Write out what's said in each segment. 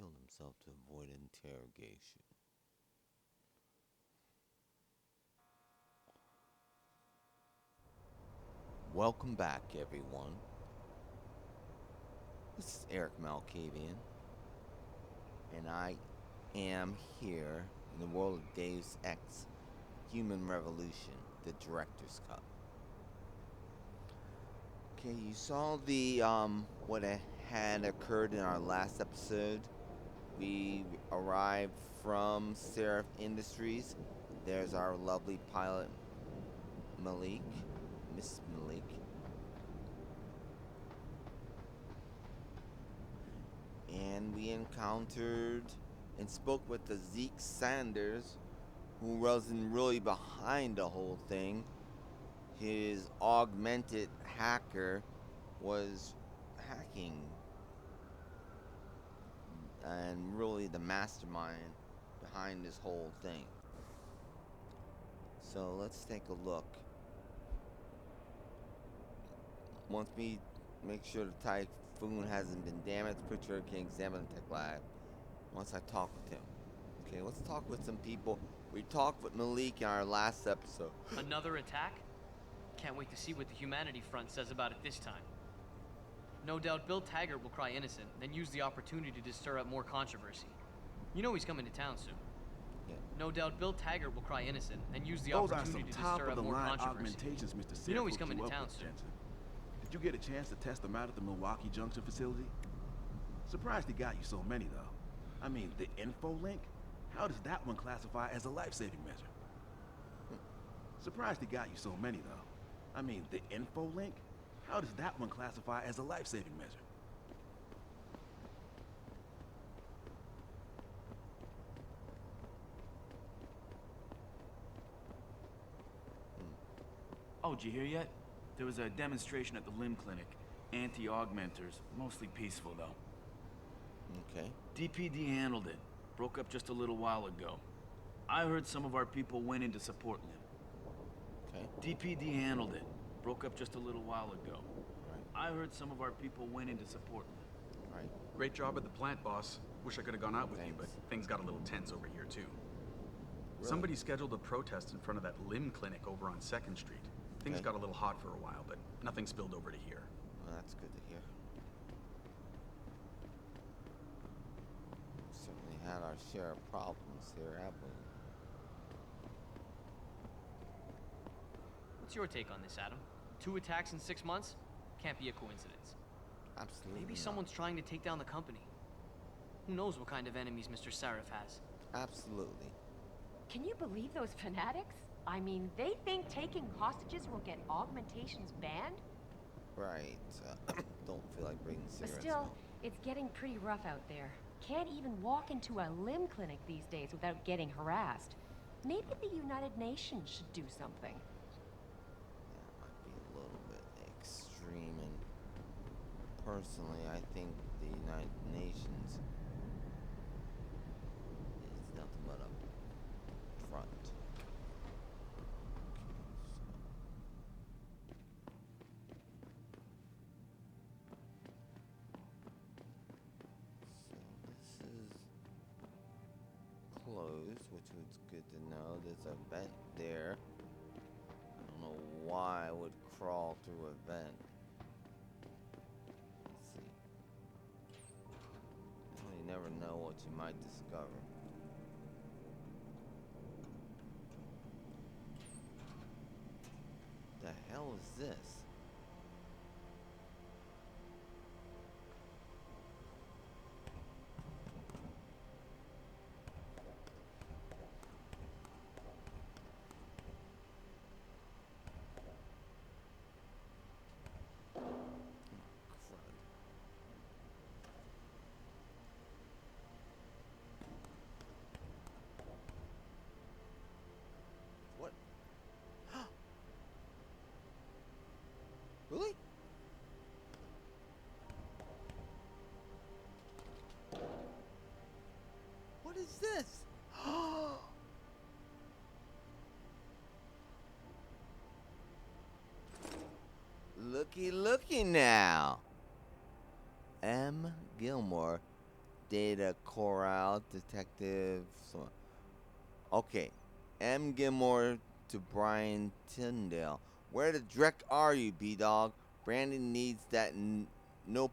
killed himself to avoid interrogation. Welcome back, everyone. This is Erik Malkavian, and I am here in the world of Deus Ex Human Revolution, the Director's Cut. Okay, you saw the what had occurred in our last episode. We arrived from Sarif Industries. There's our lovely pilot Malik, Miss Malik. And we encountered and spoke with the Zeke Sanders, who wasn't really behind the whole thing. His augmented hacker was hacking and really the mastermind behind this whole thing. So let's take a look. Once we make sure the typhoon hasn't been damaged, Picture can examine the tech lab. Once I talk with him. Okay, let's talk with some people. We talked with Malik in our last episode. Another attack? Can't wait to see what the Humanity Front says about it this time. No doubt Bill Taggart will cry innocent, then use the opportunity to stir up more controversy. You know he's coming to town soon. Yeah. No doubt Bill Taggart will cry innocent, then use the opportunity to stir up more controversy. Mr. Sarif You know he's coming hooked to you town up with, soon. Jensen. Did you get a chance to test them out at the Milwaukee Junction facility? Surprised he got you so many, though. I mean, the info link? How does that one classify as a life-saving measure? Surprised he got you so many, though. I mean, the info link? How does that one classify as a life-saving measure? Oh, did you hear yet? There was a demonstration at the limb clinic. Anti-augmenters. Mostly peaceful, though. Okay. DPD handled it. Broke up just a little while ago. I heard some of our people went in to support Lim. Okay. DPD handled it. Broke up just a little while ago. Right. I heard some of our people went in to support Lim. Right. Great job at the plant, boss. Wish I could have gone out with you, but Thanks. things got a little tense over here, too. Really? Somebody scheduled a protest in front of that limb clinic over on 2nd Street. Things Okay. got a little hot for a while, but nothing spilled over to here. Well, that's good to hear. Certainly had our share of problems here, haven't we? What's your take on this, Adam? 2 attacks in 6 months? Can't be a coincidence. Absolutely. Maybe not. someone's trying to take down the company. Who knows what kind of enemies Mr. Sarif has? Absolutely. Can you believe those fanatics? I mean, they think taking hostages will get augmentations banned? Right. Don't feel like bringing But cigarettes. still, man. it's getting pretty rough out there. Can't even walk into a limb clinic these days without getting harassed. Maybe the United Nations should do something. That might be a little bit extreme, and personally, I think the United Nations is nothing but a front. So this is closed, which was good to know. There's a vent there. I don't know why I would crawl through a vent. Let's see. Well, you never know what you might discover. The hell is this? Crud. What? Really? What is this? Looky, looky now. M. Gilmore, Data Corral, Detective. Okay. M. Gilmore to Brian Tyndale. Where the dreck are you, B-Dog? Brandon needs that no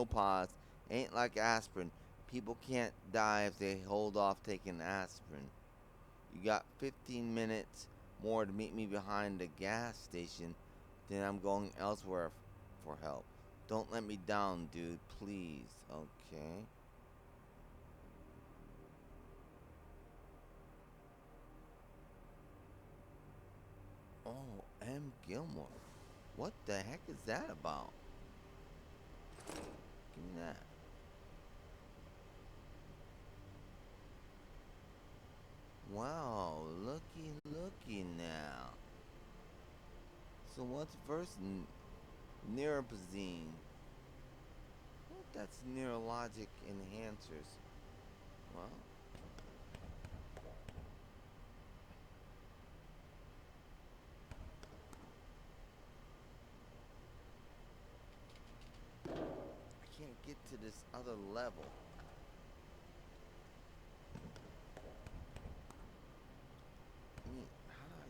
pause. Ain't like aspirin. People can't die if they hold off taking aspirin. You got 15 minutes more to meet me behind the gas station. Then I'm going elsewhere for help. Don't let me down, dude. Please. Okay. Oh, M. Gilmore. What the heck is that about? Give me that. Wow, looky now. So what's first? Neuropazine. What? That's neurologic enhancers. Well. I can't get to this other level. I mean, how do I...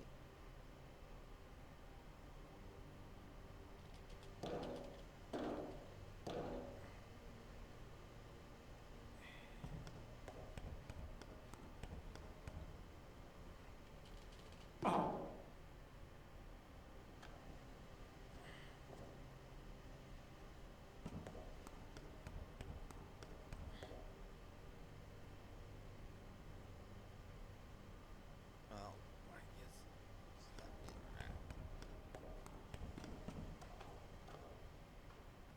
Oh, I guess...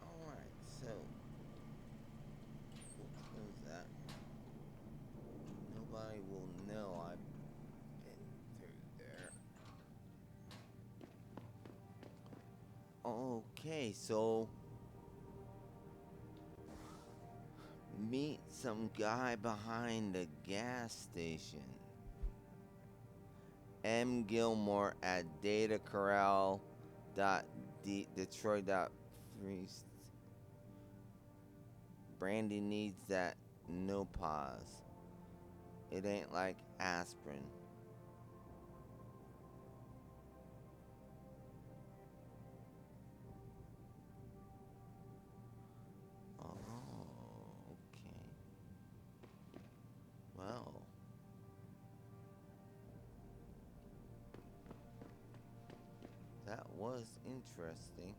Alright, so... we'll close that. Nobody will know I've been through there. Okay, so... meet some guy behind the gas station. M. Gilmore at Data Corral. Detroit. Brandy needs that no pause. It ain't like aspirin. Oh, okay. Well. That was interesting.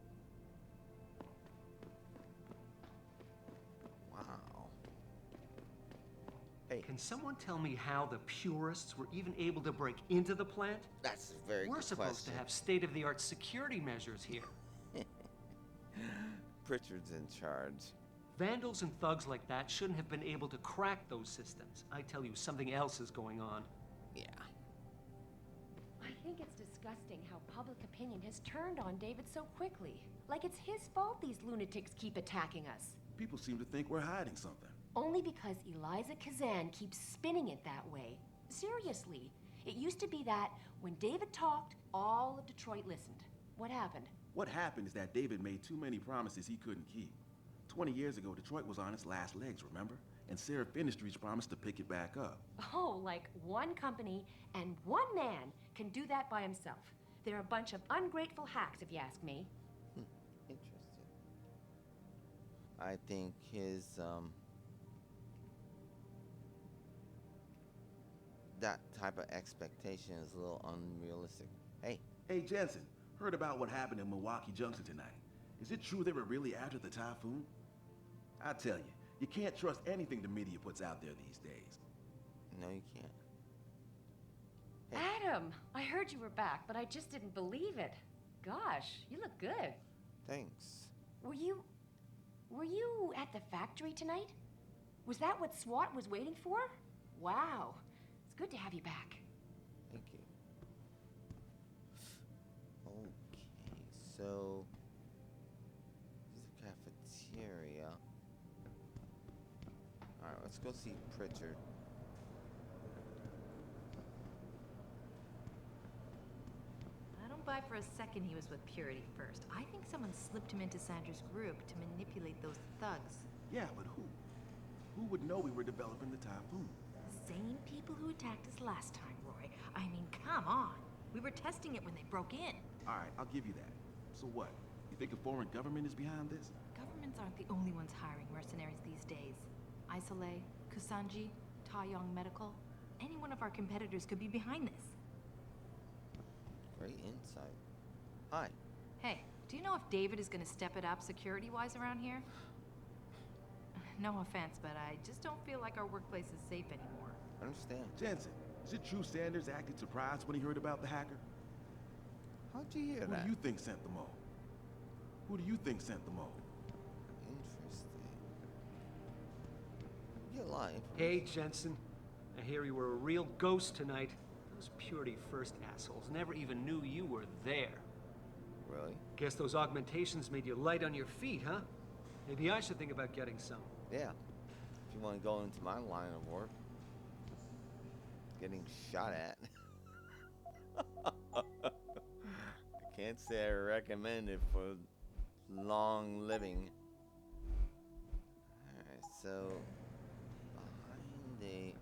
Wow. Hey, Can someone tell me how the purists were even able to break into the plant? that's a very We're good supposed question. to have state-of-the-art security measures here. Pritchard's in charge. Vandals and thugs like that shouldn't have been able to crack those systems. I tell you, something else is going on. Yeah. I think it's disgusting how public opinion has turned on David so quickly. Like it's his fault these lunatics keep attacking us. People seem to think we're hiding something. Only because Eliza Kazan keeps spinning it that way. Seriously, it used to be that when David talked, all of Detroit listened. What happened? What happened is that David made too many promises he couldn't keep. 20 years ago, Detroit was on its last legs, remember? And Sarif Industries promised to pick it back up. Oh, like one company and one man can do that by himself. They're a bunch of ungrateful hacks, if you ask me. Interesting. I think his, that type of expectation is a little unrealistic. Hey, Hey, Jensen, heard about what happened in Milwaukee Junction tonight. Is it true they were really after the typhoon? I tell you can't trust anything the media puts out there these days. no, you can't. Adam, I heard you were back, but I just didn't believe it. Gosh, you look good. Thanks. Were you at the factory tonight? Was that what SWAT was waiting for? Wow. It's good to have you back. Thank you. Okay, so this is a cafeteria. Alright, let's go see Pritchard. I don't buy for a second he was with Purity first. I think someone slipped him into Sandra's group to manipulate those thugs. Yeah, but who? Who would know we were developing the Typhoon? The same people who attacked us last time, Roy. I mean, come on. We were testing it when they broke in. All right, I'll give you that. So what? You think a foreign government is behind this? Governments aren't the only ones hiring mercenaries these days. Isolé, Kusanji, Taeyong Medical. Any one of our competitors could be behind this. Great insight. Hi. Hey, do you know if David is going to step it up security-wise around here? No offense, but I just don't feel like our workplace is safe anymore. Understand. Jensen, is it true Sanders acted surprised when he heard about the hacker? How'd you hear Who that? do you think sent the mole? Who do you think sent the mole? Interesting. You get a lot of Hey, information. Jensen. I hear you were a real ghost tonight. Those Purity First assholes never even knew you were there. Really? Guess those augmentations made you light on your feet, huh? Maybe I should think about getting some. Yeah. If you want to go into my line of work. Getting shot at. I can't say I recommend it for long living. Alright, so behind the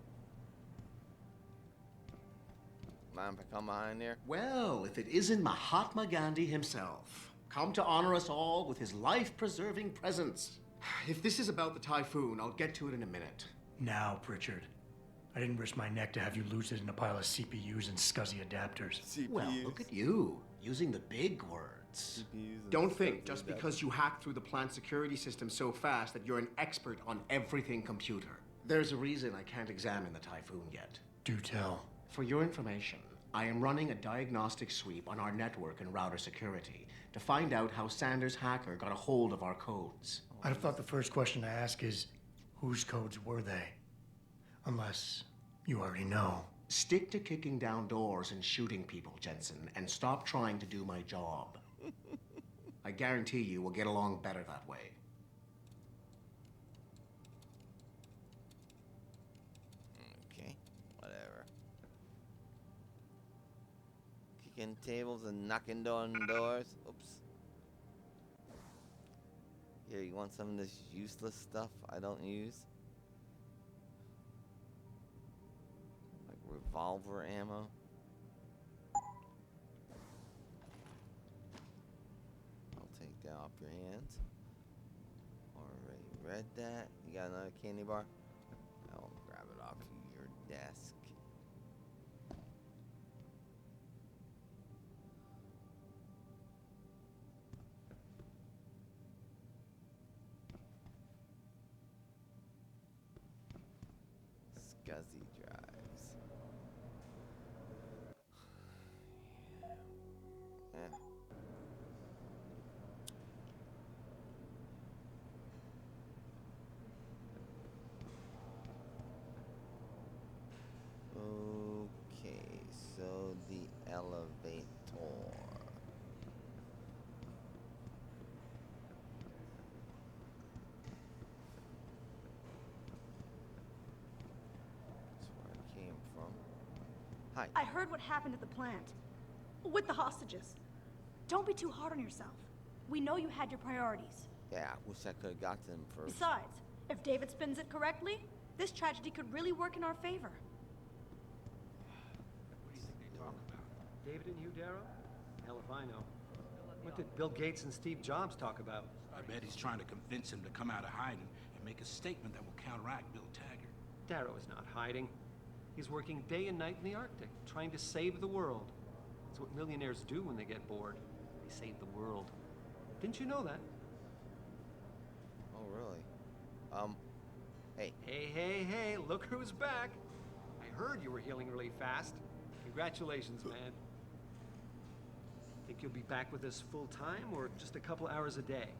mind if I come behind there? Well, if it isn't Mahatma Gandhi himself, come to honor us all with his life-preserving presence. If this is about the Typhoon, I'll get to it in a minute. Now, Pritchard. I didn't risk my neck to have you lose it in a pile of CPUs and scuzzy adapters. CPUs. Well, look at you, using the big words. CPUs and Don't think stuff just like that. because you hacked through the plant security system so fast that you're an expert on everything computer. There's a reason I can't examine the Typhoon yet. Do tell. For your information, I am running a diagnostic sweep on our network and router security to find out how Sanders' hacker got a hold of our codes. I'd have thought the first question to ask is, whose codes were they? Unless you already know. Stick to kicking down doors and shooting people, Jensen, and stop trying to do my job. I guarantee you we'll get along better that way. Okay, whatever. Kicking tables and knocking down doors. Oops. Here, you want some of this useless stuff I don't use? Like revolver ammo? I'll take that off your hands. Already read that. You got another candy bar? I'll grab it off your desk. Scuzzy drives. Yeah. Okay, so the elevator. That's where I came from. Hi. I heard what happened at the plant. With the hostages. Don't be too hard on yourself. We know you had your priorities. Yeah, I wish I could have got to them first. Besides, if David spins it correctly, this tragedy could really work in our favor. What do you think they talk about? David and you, Darrow? Hell if I know. What did Bill Gates and Steve Jobs talk about? I bet he's trying to convince him to come out of hiding and make a statement that will counteract Bill Taggart. Darrow is not hiding. He's working day and night in the Arctic, trying to save the world. It's what millionaires do when they get bored. They save the world. Didn't you know that? Oh, really? Hey. Hey, look who's back. I heard you were healing really fast. Congratulations, man. Think you'll be back with us full time or just a couple hours a day?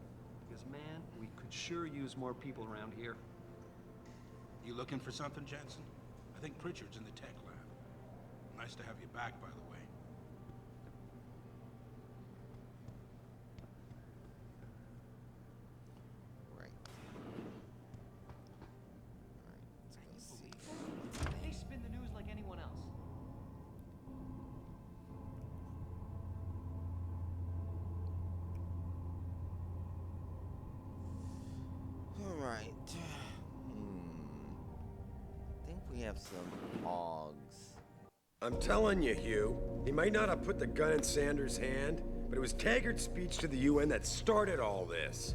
Because, man, we could sure use more people around here. You looking for something, Jensen? I think Pritchard's in the tech lab. Nice to have you back, by the way. Right. Alright, let's go see. They spin the news like anyone else. Alright. have some hogs. I'm telling you, Hugh, he might not have put the gun in Sanders' hand, but it was Taggart's speech to the UN that started all this.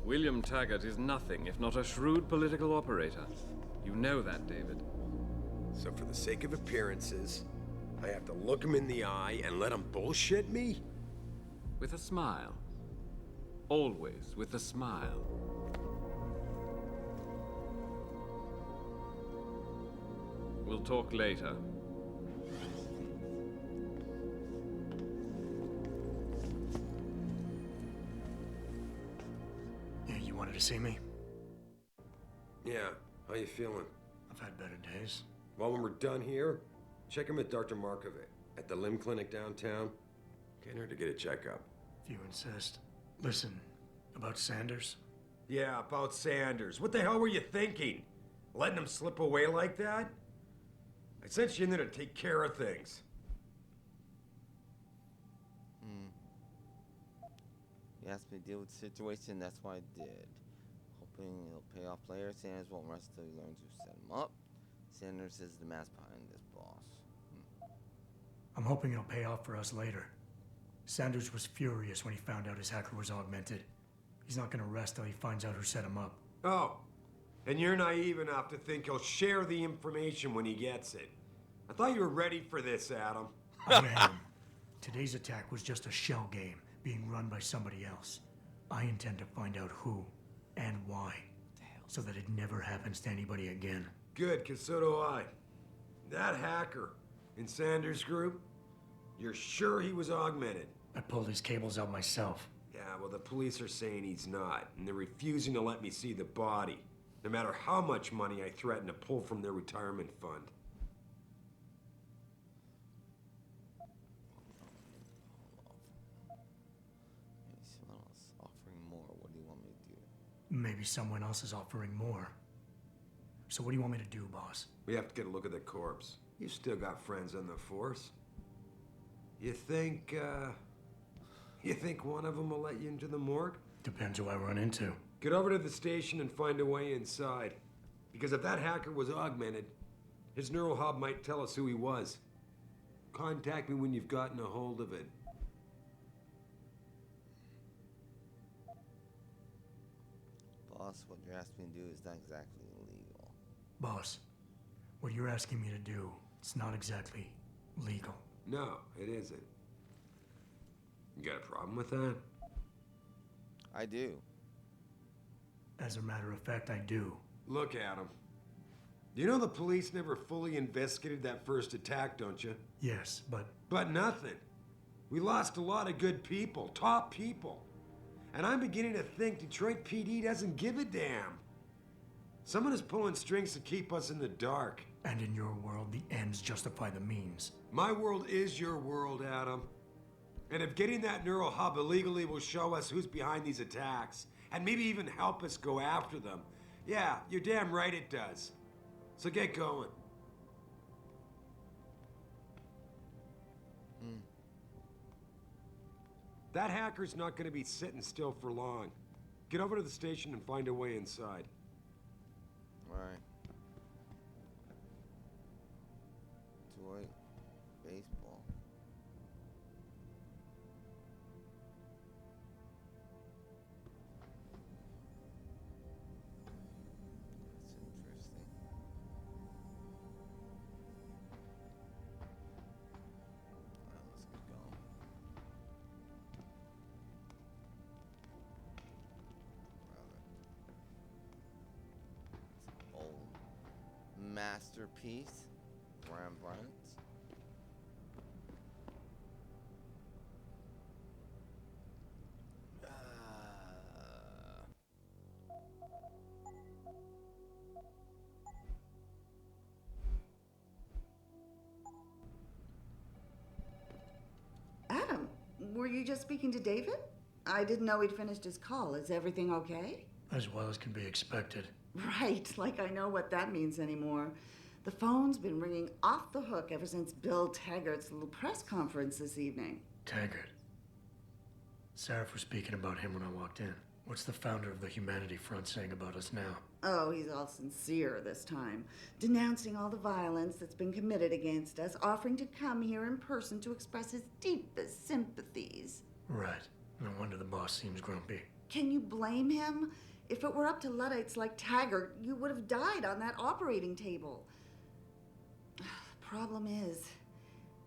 William Taggart is nothing if not a shrewd political operator. You know that, David. So for the sake of appearances, I have to look him in the eye and let him bullshit me? With a smile. Always with a smile. We'll talk later. Yeah, you wanted to see me? Yeah, how you feeling? I've had better days. Well, when we're done here, check him at Dr. Malkavian at the limb clinic downtown. Can't hurt to get a checkup. If you insist. Listen, about Sanders? Yeah, about Sanders. What the hell were you thinking? Letting him slip away like that? I sent you in there to take care of things. You asked me to deal with the situation, that's what I did. Hoping it'll pay off later. Sanders won't rest till he learns who set him up. Sanders is the mask behind this, boss. I'm hoping it'll pay off for us later. Sanders was furious when he found out his hacker was augmented. He's not gonna rest till he finds out who set him up. Oh, and you're naive enough to think he'll share the information when he gets it. I thought you were ready for this, Adam. I am. Today's attack was just a shell game being run by somebody else. I intend to find out who and why, so that it never happens to anybody again. Good, because so do I. That hacker in Sanders' group, you're sure he was augmented? I pulled his cables out myself. Yeah, well, the police are saying he's not, and they're refusing to let me see the body, no matter how much money I threaten to pull from their retirement fund. Someone else offering more. What do you want me to do? Maybe someone else is offering more. So what do you want me to do, boss? We have to get a look at the corpse. You've still got friends on the force. You think one of them will let you into the morgue? Depends who I run into. Get over to the station and find a way inside. Because if that hacker was augmented, his neural hub might tell us who he was. Contact me when you've gotten a hold of it. Boss, what you're asking me to do is not exactly illegal. Boss, what you're asking me to do, it's not exactly legal. No, it isn't. You got a problem with that? I do. As a matter of fact, I do. Look, Adam. You know the police never fully investigated that first attack, don't you? Yes, but... But nothing. We lost a lot of good people, top people. And I'm beginning to think Detroit PD doesn't give a damn. Someone is pulling strings to keep us in the dark. And in your world, the ends justify the means. My world is your world, Adam. And if getting that neural hub illegally will show us who's behind these attacks, and maybe even help us go after them, yeah, you're damn right it does. So get going. That hacker's not going to be sitting still for long. Get over to the station and find a way inside. All right. Detroit baseball. That's interesting. All right, let's get going. Old masterpiece, Rembrandt. Adam, were you just speaking to David? I didn't know he'd finished his call. Is everything okay? As well as can be expected. Right, like I know what that means anymore. The phone's been ringing off the hook ever since Bill Taggart's little press conference this evening. Taggart. Sarif was speaking about him when I walked in. What's the founder of the Humanity Front saying about us now? Oh, he's all sincere this time, denouncing all the violence that's been committed against us, offering to come here in person to express his deepest sympathies. Right. No wonder the boss seems grumpy. Can you blame him? If it were up to Luddites like Taggart, you would have died on that operating table. The problem is,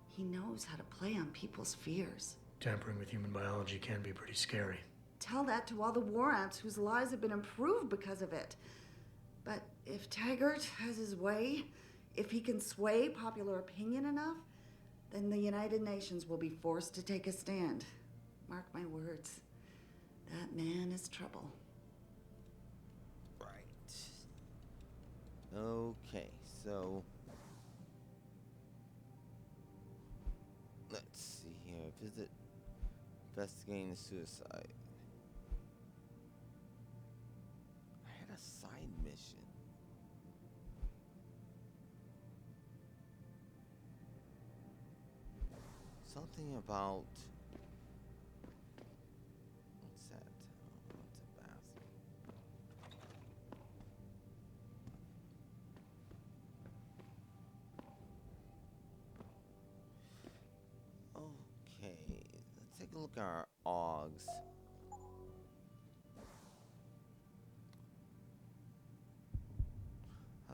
he knows how to play on people's fears. Tampering with human biology can be pretty scary. Tell that to all the war ants whose lives have been improved because of it. But if Taggart has his way, if he can sway popular opinion enough, then the United Nations will be forced to take a stand. Mark my words. That man is trouble. Right. Okay, so let's see here. Visit investigating the suicide. I had a side mission. Something about what's that? Oh, it's a bathroom. Okay, let's take a look at our OGs.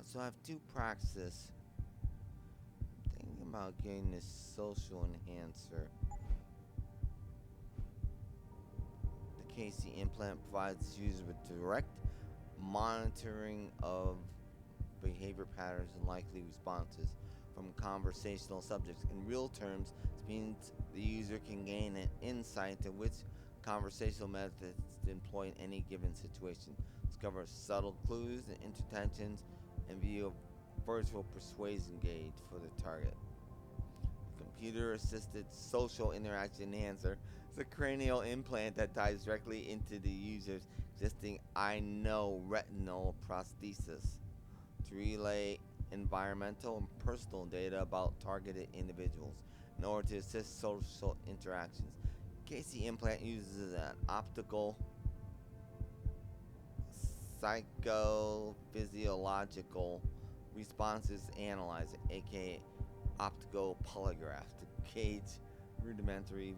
So I have two practices. Thinking about getting this social enhancer. The KC implant provides users with direct monitoring of behavior patterns and likely responses from conversational subjects. In real terms, this means the user can gain an insight to which conversational methods to employ in any given situation, discover subtle clues and intertensions, and view a virtual persuasion gauge for the target. Computer-assisted social interaction enhancer is a cranial implant that ties directly into the user's existing I know retinal prosthesis to relay environmental and personal data about targeted individuals in order to assist social interactions. KC implant uses an optical psychophysiological responses analyzer, aka optical polygraph, to gauge rudimentary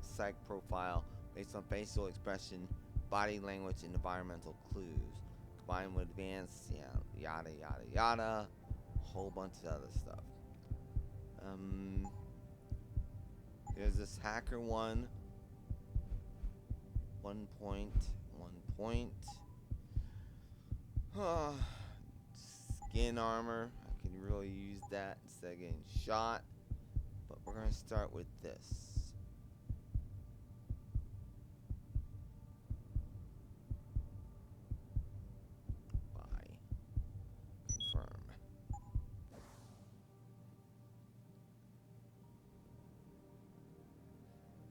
psych profile based on facial expression, body language, and environmental clues, combined with advanced yada yada yada, a whole bunch of other stuff. There's this hacker one. 1.1 point. Skin armor. I can really use that instead of getting shot. But we're going to start with this. Buy. Confirm.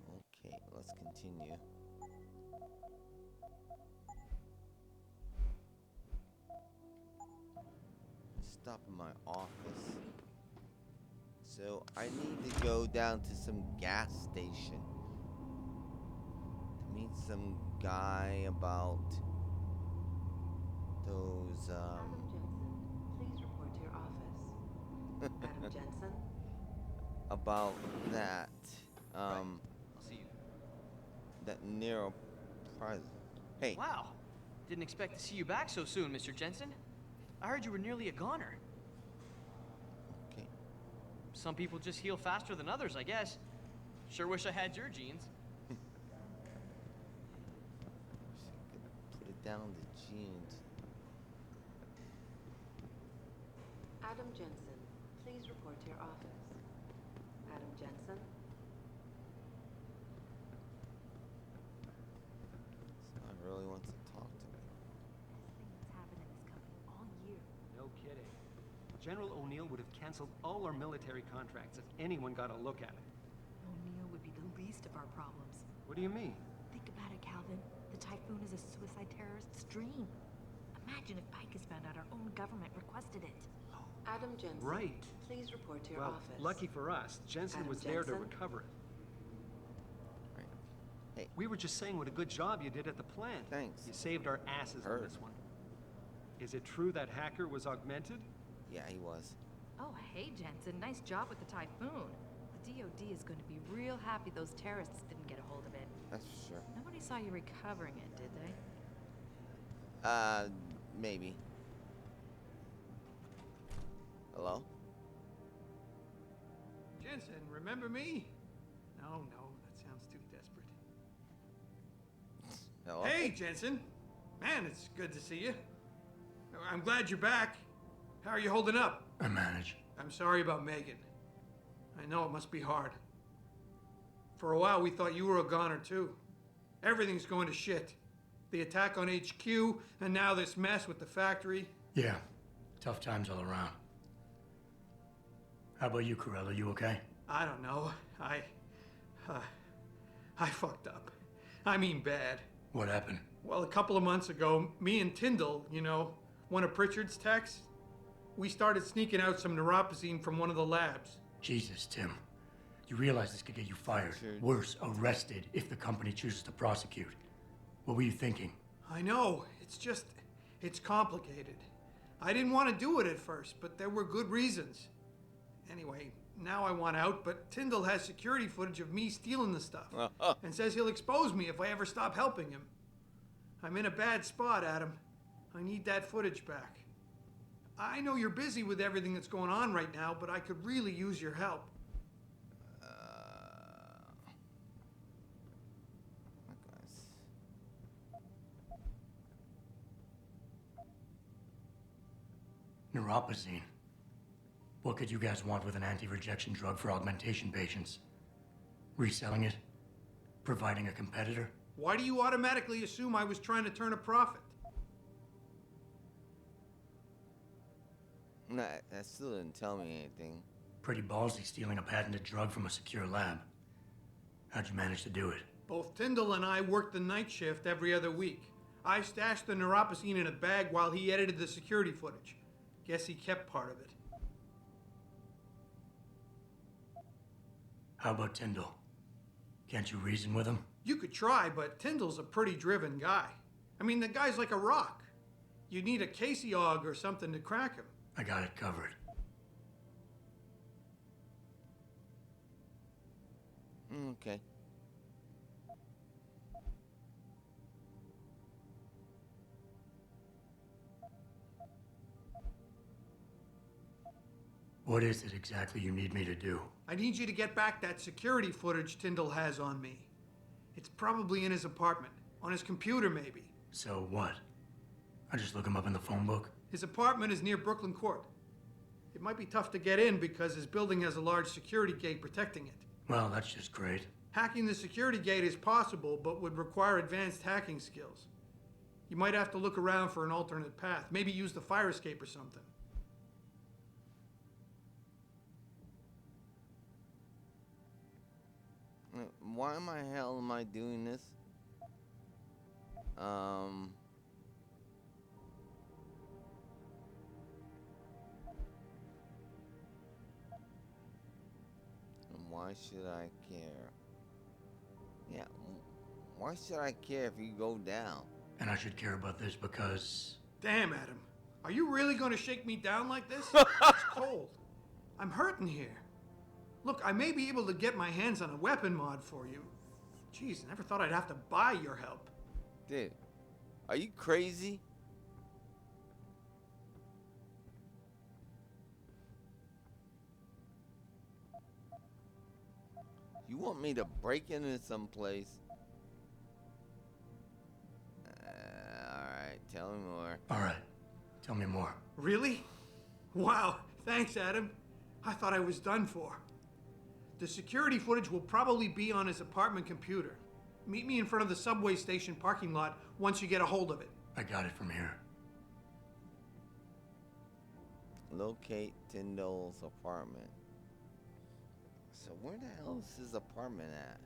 Okay, let's continue. Stop in my office. So I need to go down to some gas station to meet some guy about those Adam Jensen, please report to your office. Adam Jensen? about that I'll see you. that narrow prize. Hey. Wow. Didn't expect to see you back so soon, Mr. Jensen. I heard you were nearly a goner. Okay. Some people just heal faster than others, I guess. Sure wish I had your genes. Put it down to jeans. Adam Jensen, please report to your office. Adam Jensen? Someone really wants to talk to me. No kidding. General O'Neill would have canceled all our military contracts if anyone got a look at it. O'Neill would be the least of our problems. What do you mean? Think about it, Calvin. The Typhoon is a suicide terrorist's dream. Imagine if Pike has found out our own government requested it. Adam Jensen. Right. Please report to your Well, office. lucky for us, Jensen Adam was there to Jensen? recover it. Hey. We were just saying what a good job you did at the plant. Thanks. You saved our asses on this one. Is it true that hacker was augmented? Yeah, he was. Oh, hey, Jensen. Nice job with the typhoon. The DOD is going to be real happy those terrorists didn't get a hold of it. That's for sure. Nobody saw you recovering it, did they? Maybe. Hello? Jensen, remember me? No, that sounds too desperate. Hello? Hey, Jensen. Man, it's good to see you. I'm glad you're back. How are you holding up? I manage. I'm sorry about Megan. I know it must be hard. For a while, we thought you were a goner, too. Everything's going to shit. The attack on HQ, and now this mess with the factory. Yeah, tough times all around. How about you, Corella? You okay? I don't know. I fucked up. I mean bad. What happened? Well, a couple of months ago, me and Tyndall, you know, one of Pritchard's techs, we started sneaking out some neuropozyne from one of the labs. Jesus, Tim. You realize this could get you fired. Worse, arrested if the company chooses to prosecute. What were you thinking? I know. It's complicated. I didn't want to do it at first, but there were good reasons. Anyway, now I want out, but Tyndall has security footage of me stealing the stuff and says he'll expose me if I ever stop helping him. I'm in a bad spot, Adam. I need that footage back. I know you're busy with everything that's going on right now, but I could really use your help. Neuropozyne. What could you guys want with an anti-rejection drug for augmentation patients? Reselling it? Providing a competitor? Why do you automatically assume I was trying to turn a profit? Nah, that still didn't tell me anything. Pretty ballsy stealing a patented drug from a secure lab. How'd you manage to do it? Both Tyndall and I worked the night shift every other week. I stashed the neuropozyne in a bag while he edited the security footage. Guess he kept part of it. How about Tyndall? Can't you reason with him? You could try, but Tyndall's a pretty driven guy. I mean, the guy's like a rock. You need a Casey aug or something to crack him. I got it covered. Okay. What is it exactly you need me to do? I need you to get back that security footage Tyndall has on me. It's probably in his apartment. On his computer, maybe. So what? I just look him up in the phone book? His apartment is near Brooklyn Court. It might be tough to get in because his building has a large security gate protecting it. Well, that's just great. Hacking the security gate is possible, but would require advanced hacking skills. You might have to look around for an alternate path. Maybe use the fire escape or something. Why am I doing this? And why should I care? Yeah, why should I care if you go down? And I should care about this because... Damn, Adam. Are you really going to shake me down like this? It's cold. I'm hurting here. Look, I may be able to get my hands on a weapon mod for you. Jeez, never thought I'd have to buy your help. Dude, are you crazy? You want me to break into some place? Alright, tell me more. Alright, tell me more. Really? Wow, thanks, Adam. I thought I was done for. The security footage will probably be on his apartment computer. Meet me in front of the subway station parking lot once you get a hold of it. I got it from here. Locate Tyndall's apartment. So where the hell is his apartment at?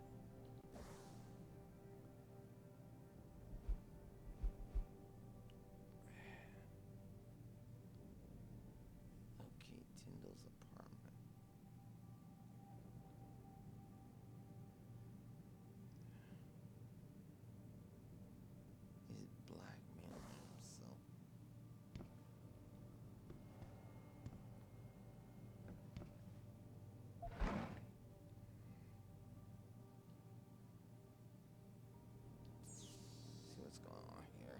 Locate Tyndall's apartment. going on here.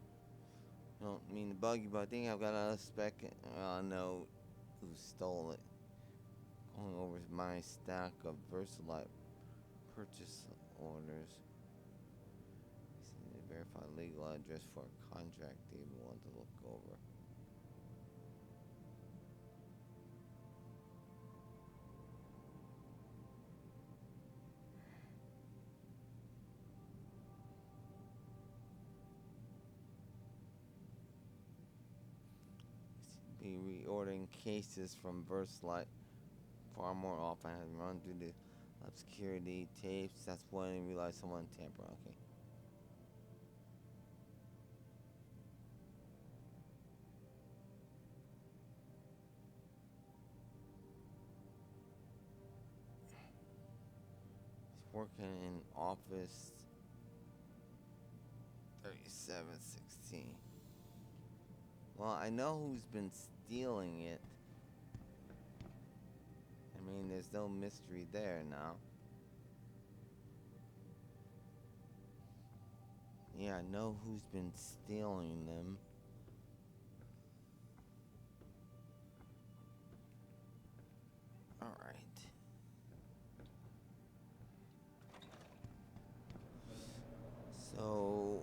Don't mean to bug you, but I think I've got a spec note who stole it. Going over my stack of Versalite purchase orders. He said to verify legal address for a contract they want to look over. Be reordering cases from Versalite far more often. I had run through the lab security tapes. That's when I realized someone tampered. Okay. He's working in office 3716. Well, I know who's been stealing it. I mean, there's no mystery there now. Yeah, I know who's been stealing them. Alright. So...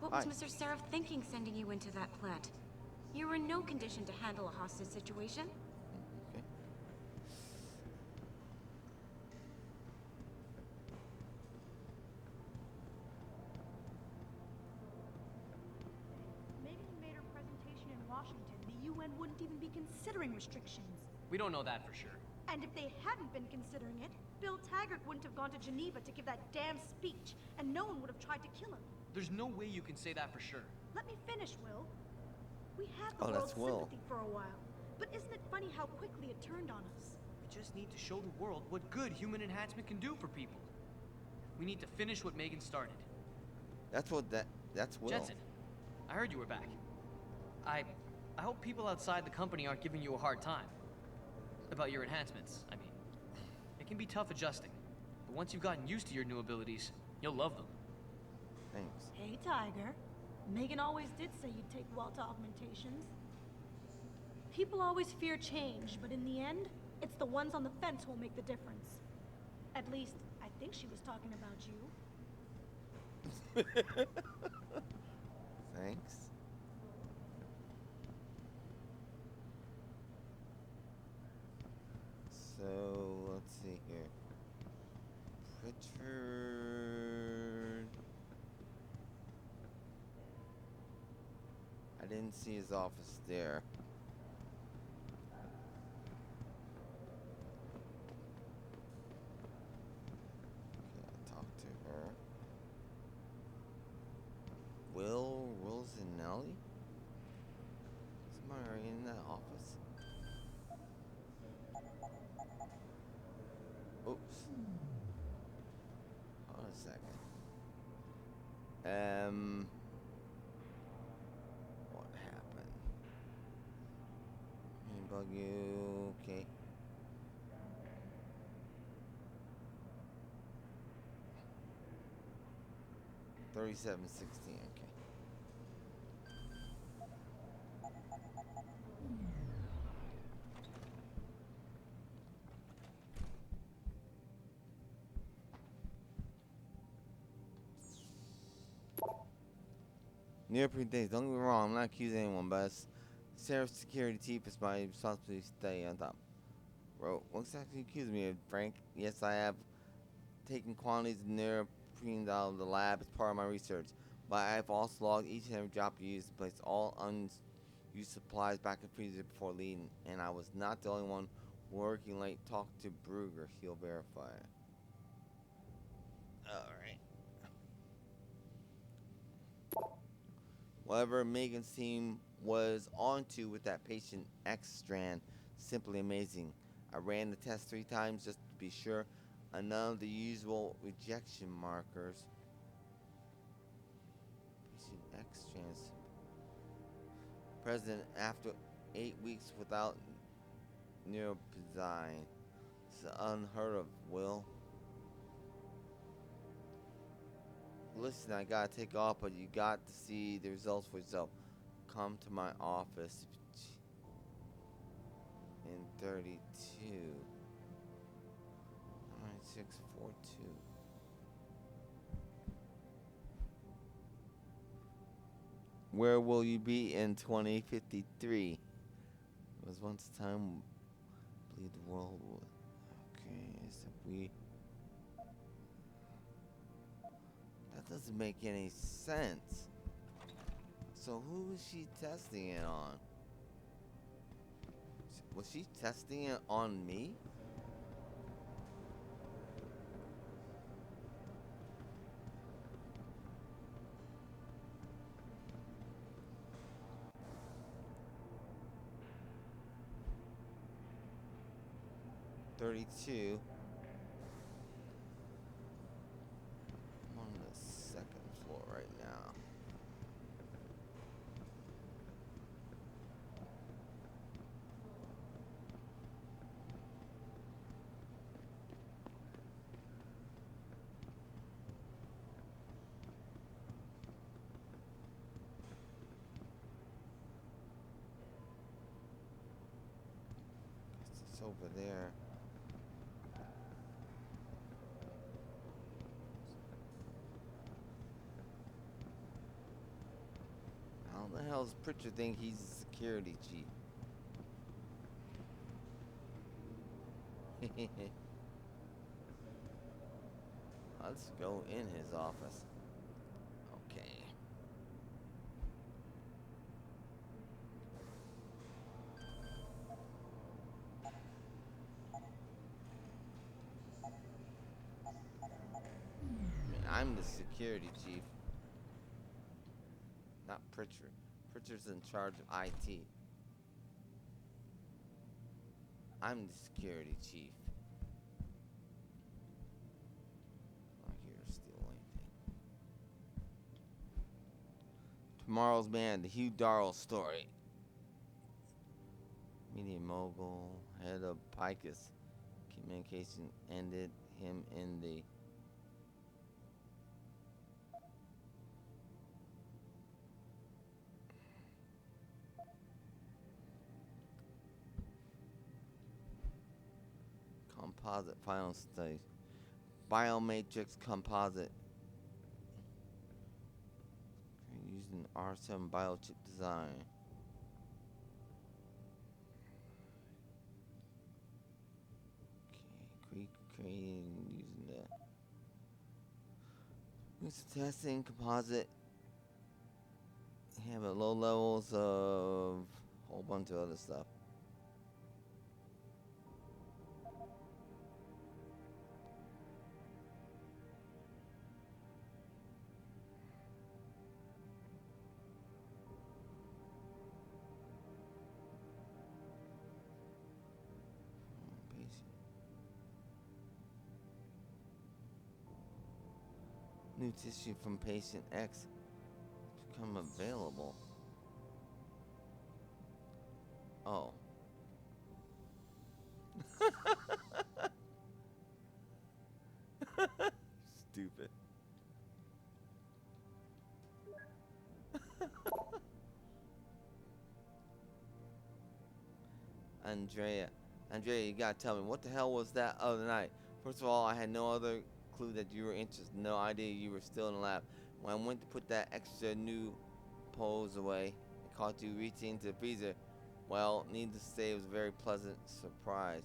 What was Mr. Sarif thinking sending you into that plant? You were in no condition to handle a hostage situation. Okay. Maybe he made her presentation in Washington. The UN wouldn't even be considering restrictions. We don't know that for sure. And if they hadn't been considering it, Bill Taggart wouldn't have gone to Geneva to give that damn speech, and no one would have tried to kill him. There's no way you can say that for sure. Let me finish, Will. We had the that's world's Will. sympathy for a while, but isn't it funny how quickly it turned on us? We just need to show the world what good human enhancement can do for people. We need to finish what Megan started. That's Will. Jensen, I heard you were back. I hope people outside the company aren't giving you a hard time. About your enhancements, I mean. It can be tough adjusting, but once you've gotten used to your new abilities, you'll love them. Thanks. Hey, Tiger. Megan always did say you'd take well to augmentations. People always fear change, but in the end, it's the ones on the fence who'll make the difference. At least, I think she was talking about you. Thanks. So, let's see here. Pritchard. I didn't see his office there. Okay, I'll talk to her. Will Rosanelli? Somebody already in that office? Oops. Hold on a second. What happened? Any bug you? Okay. $37.16. Okay. Near days. Don't get me wrong, I'm not accusing anyone, but as Sarif's security chief, it's my responsibility to stay on top. Bro, what exactly you accusing me of, Frank? Yes, I have taken quantities of neoprene out of the lab as part of my research, but I have also logged each and every drop used and placed all unused supplies back in the freezer before leaving, and I was not the only one working late. Talk to Brugger, he'll verify it. Alright. Whatever Megan's team was onto with that patient X strand, simply amazing. I ran the test 3 times just to be sure, and none of the usual rejection markers. Patient X strands. President after 8 weeks without neurodesign. It's unheard of, Will. Listen, I gotta take off, but you got to see the results for yourself. Come to my office in 32. 9642. Where will you be in 2053? It was once a time, I believe the world would. Okay, except we. That doesn't make any sense. So who is she testing it on? Was she testing it on me? $32. I'm on the second floor right now. It's over there. How the hell does Pritchard think he's a security chief? Let's go in his office. Okay. I'm the security chief. Not Pritchard. Pritchard's in charge of IT. I'm the security chief. Not here to steal anything. Tomorrow's Man, the Hugh Darrell story. Media mogul, head of Picus Communication, ended him in the composite final stage. Biomatrix composite. Using R7 biochip design. Okay, creating using that. It's testing composite. Have a low levels of a whole bunch of other stuff. New tissue from patient X become available. Oh. Stupid. Andrea, you gotta tell me, what the hell was that other night? First of all, I had no other clue that you were interested, no idea you were still in the lab. When I went to put that extra new pose away, I caught you reaching into the freezer. Well, needless to say, it was a very pleasant surprise.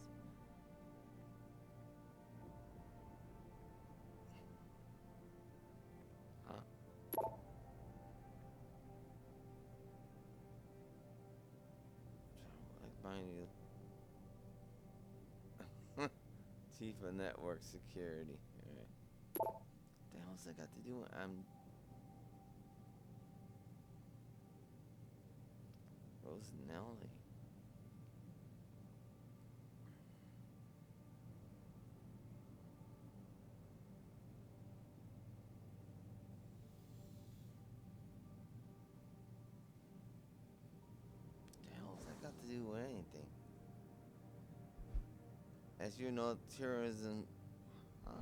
Huh? Like buying you. Chief of Network Security. Alright. What the hell's that got to do with Rosanelli? What the hell's that got to As you know, terrorism. Huh?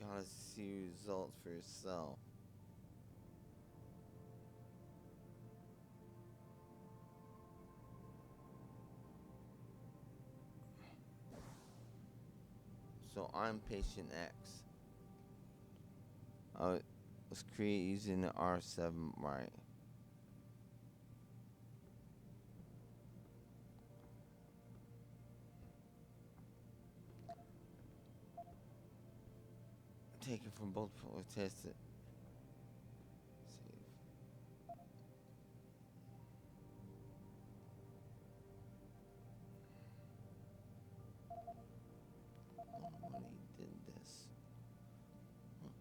Gotta see results for yourself. So I'm patient X. I was created using the R7, right? Taken from both or tested. Save. Nobody did this. What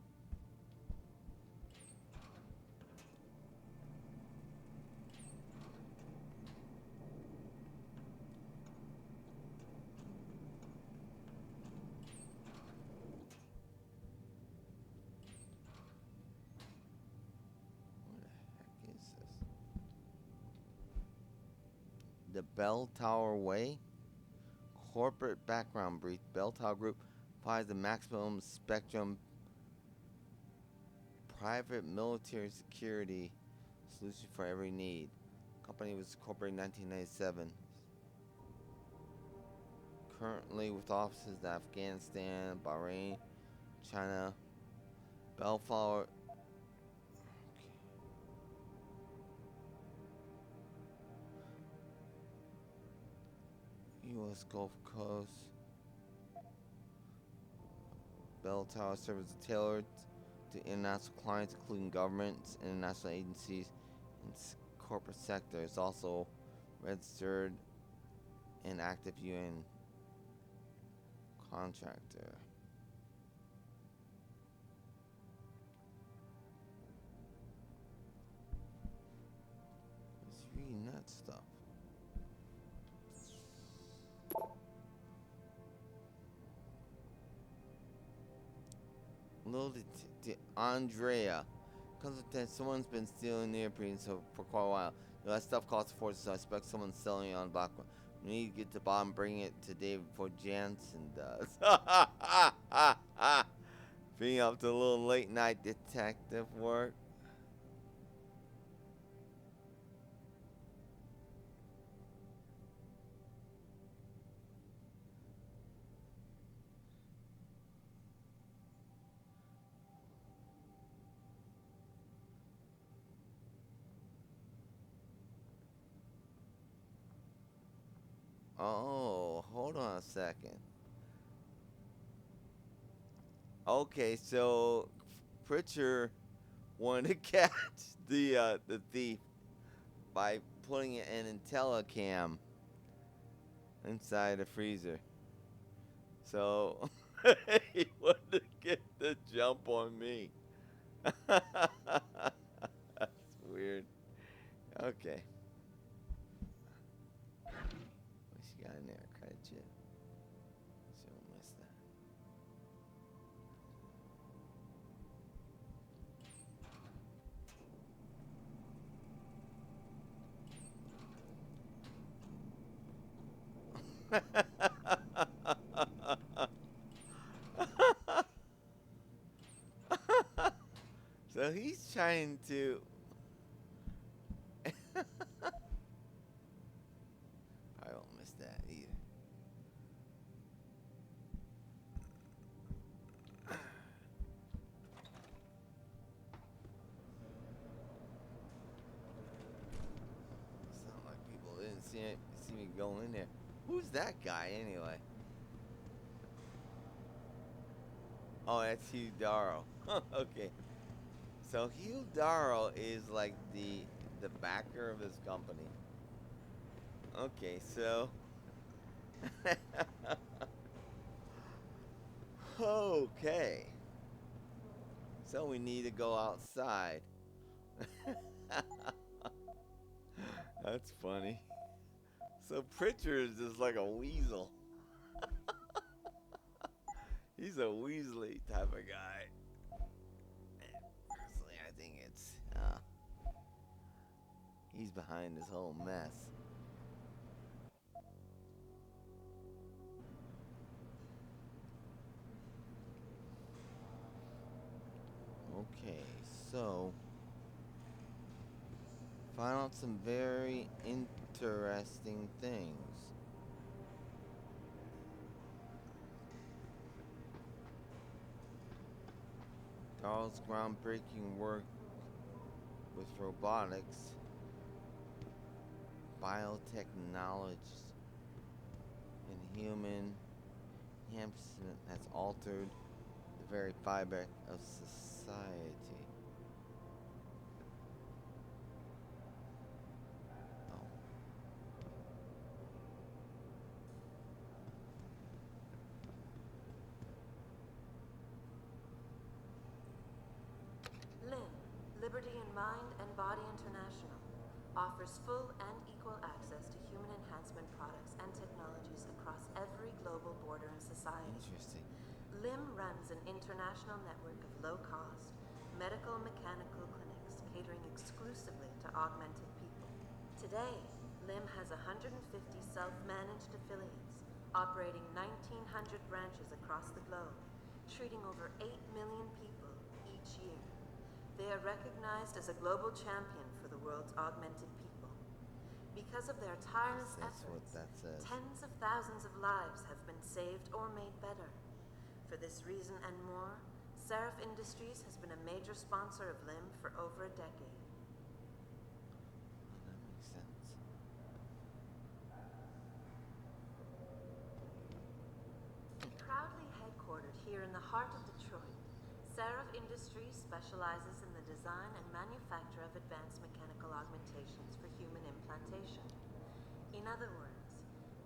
the heck is this? The Bell Tower Way? Corporate background brief. Bell Tower Group provides the maximum spectrum private military security solution for every need. Company was incorporated in 1997. Currently with offices in Afghanistan, Bahrain, China, Bellflower. U.S. Gulf Coast. Bell Tower serves tailored to international clients, including governments, international agencies, and corporate sector. It's also registered and active UN contractor. It's reading that stuff. Little Andrea. Consultant, someone's been stealing neoprene for quite a while. That stuff costs a fortune, so I expect someone's selling it on black. We need to get to the bottom, bring it to David before Jansen does. Being up to a little late night detective work. Oh, hold on a second. Okay, so Pritchard wanted to catch the thief by putting an IntelliCam inside the freezer. So he wanted to get the jump on me. That's weird. Okay. What she got in there? Credit chip. So I missed that. So he's trying to. I won't miss that either. Sound like people didn't see me go in there. Who's that guy anyway? Oh, that's Hugh Darrow. Okay. So Hugh Darrow is like the backer of this company. Okay, so okay. So we need to go outside. That's funny. So Pritchard is just like a weasel. He's a Weasley type of guy. And personally, I think it's He's behind this whole mess. Okay, so found out some very interesting things. Darl's groundbreaking work with robotics, biotechnology, and human enhancement has altered the very fabric of society. Oh. LIM, Liberty in Mind and Body International, offers full and equal access to human enhancement products and technologies across every global border and society. Interesting. LIM runs an international network of low-cost, medical mechanical clinics catering exclusively to augmented people. Today, LIM has 150 self-managed affiliates operating 1,900 branches across the globe, treating over 8 million people each year. They are recognized as a global champion for the world's augmented people. Because of their tireless That's what efforts, that says. tens of thousands of lives have been saved or made better. For this reason and more, Sarif Industries has been a major sponsor of LIM for over a decade. That makes sense. Proudly headquartered here in the heart of Detroit, Sarif Industries specializes in the design and manufacture of advanced mechanical augmentations for human implantation. In other words,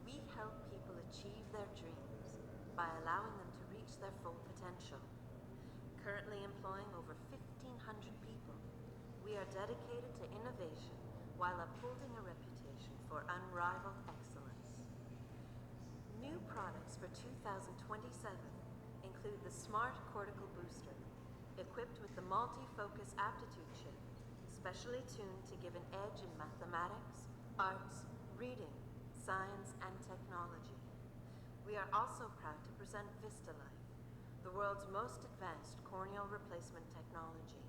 we help people achieve their dreams by allowing them to reach their full potential. Currently employing over 1,500 people, we are dedicated to innovation while upholding a reputation for unrivaled excellence. New products for 2027 include the Smart Cortical Booster, equipped with the multi-focus aptitude chip, specially tuned to give an edge in mathematics, arts, reading, science, and technology. We are also proud to present VistaLife, the world's most advanced corneal replacement technology.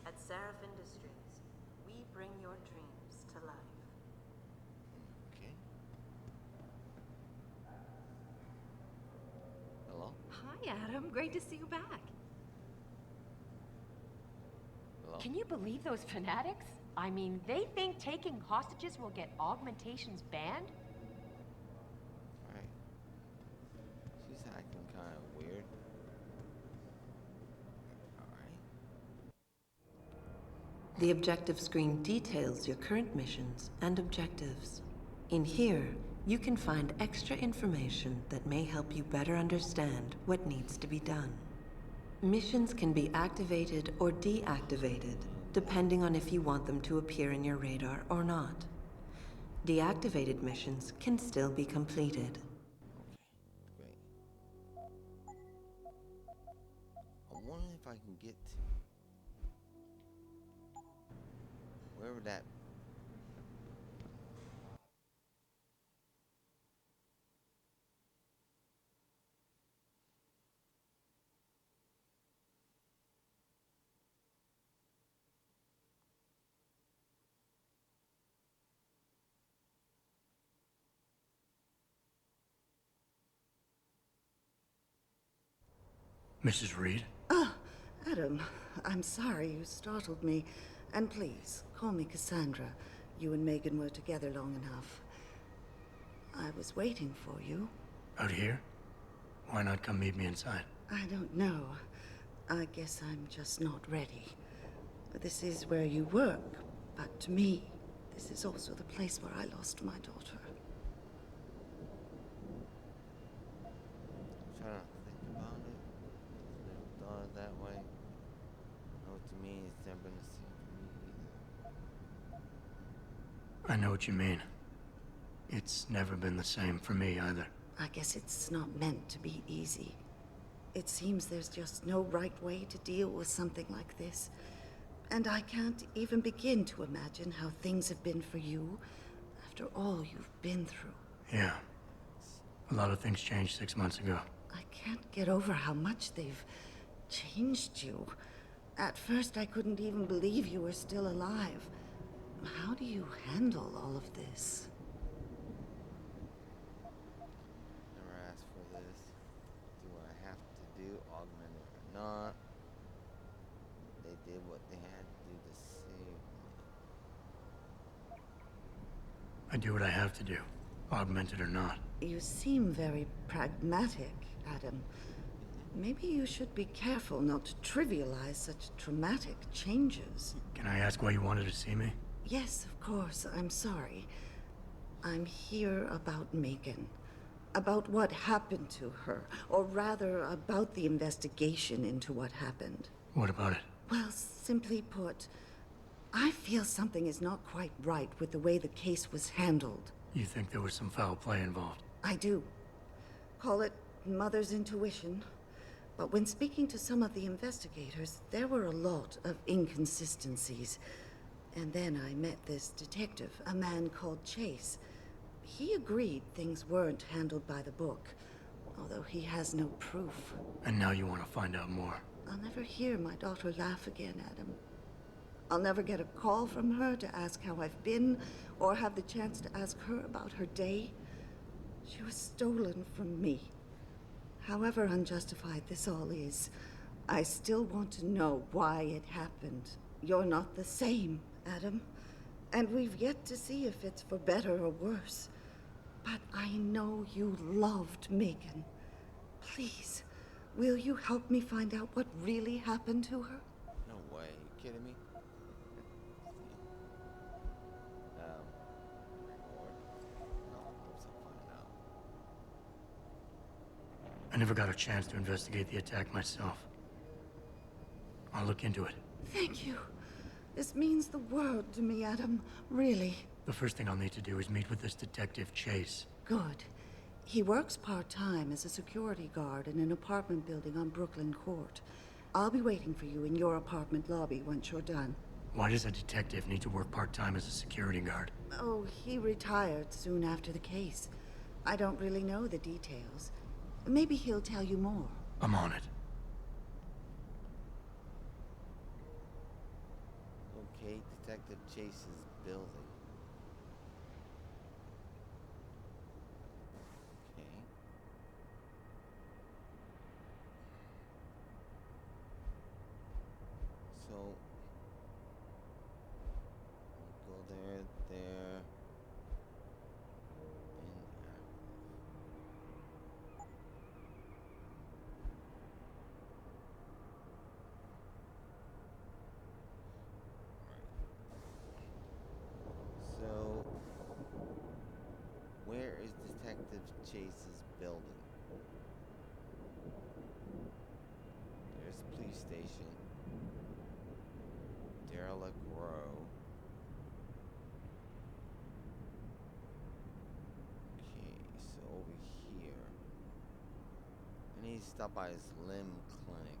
At Sarif Industries, we bring your dreams to life. Okay. Hello? Hi, Adam. Great to see you back. Hello? Can you believe those fanatics? I mean, they think taking hostages will get augmentations banned? Right. She's acting kind of weird. Alright. The objective screen details your current missions and objectives. In here, you can find extra information that may help you better understand what needs to be done. Missions can be activated or deactivated, depending on if you want them to appear in your radar or not. Deactivated missions can still be completed. Okay, great. I wonder if I can get wherever that. Mrs. Reed? Ah, Adam, I'm sorry you startled me. And please, call me Cassandra. You and Megan were together long enough. I was waiting for you. Out here? Why not come meet me inside? I don't know. I guess I'm just not ready. This is where you work, but to me, this is also the place where I lost my daughter. Trying to think about it. Never thought of it that way. I know what you mean. It's never been the same for me either. I know what you mean. It's never been the same for me either. I guess it's not meant to be easy. It seems there's just no right way to deal with something like this. And I can't even begin to imagine how things have been for you after all you've been through. Yeah. A lot of things changed 6 months ago. I can't get over how much they've changed you. At first, I couldn't even believe you were still alive. How do you handle all of this? Never asked for this. Do what I have to do, augment it or not. They did what they had to do to save me. I do what I have to do, augmented or not. You seem very pragmatic, Adam. Maybe you should be careful not to trivialize such traumatic changes. Can I ask why you wanted to see me? Yes, of course. I'm sorry. I'm here about Megan. About what happened to her. Or rather, about the investigation into what happened. What about it? Well, simply put, I feel something is not quite right with the way the case was handled. You think there was some foul play involved? I do. Call it mother's intuition. But when speaking to some of the investigators, there were a lot of inconsistencies. And then I met this detective, a man called Chase. He agreed things weren't handled by the book, although he has no proof. And now you want to find out more? I'll never hear my daughter laugh again, Adam. I'll never get a call from her to ask how I've been, or have the chance to ask her about her day. She was stolen from me. However unjustified this all is, I still want to know why it happened. You're not the same, Adam. And we've yet to see if it's for better or worse. But I know you loved Megan. Please, will you help me find out what really happened to her? No way. You kidding me? Reward. No, once I find out. I never got a chance to investigate the attack myself. I'll look into it. Thank you. This means the world to me, Adam. Really. The first thing I'll need to do is meet with this detective, Chase. Good. He works part-time as a security guard in an apartment building on Brooklyn Court. I'll be waiting for you in your apartment lobby once you're done. Why does a detective need to work part-time as a security guard? Oh, he retired soon after the case. I don't really know the details. Maybe he'll tell you more. I'm on it. Okay, Detective Chase's building. Okay. So, go there, there, and so, where is Detective Chase's building? There's the police station. Derelict Row. Okay, so over here. I need to stop by his limb clinic.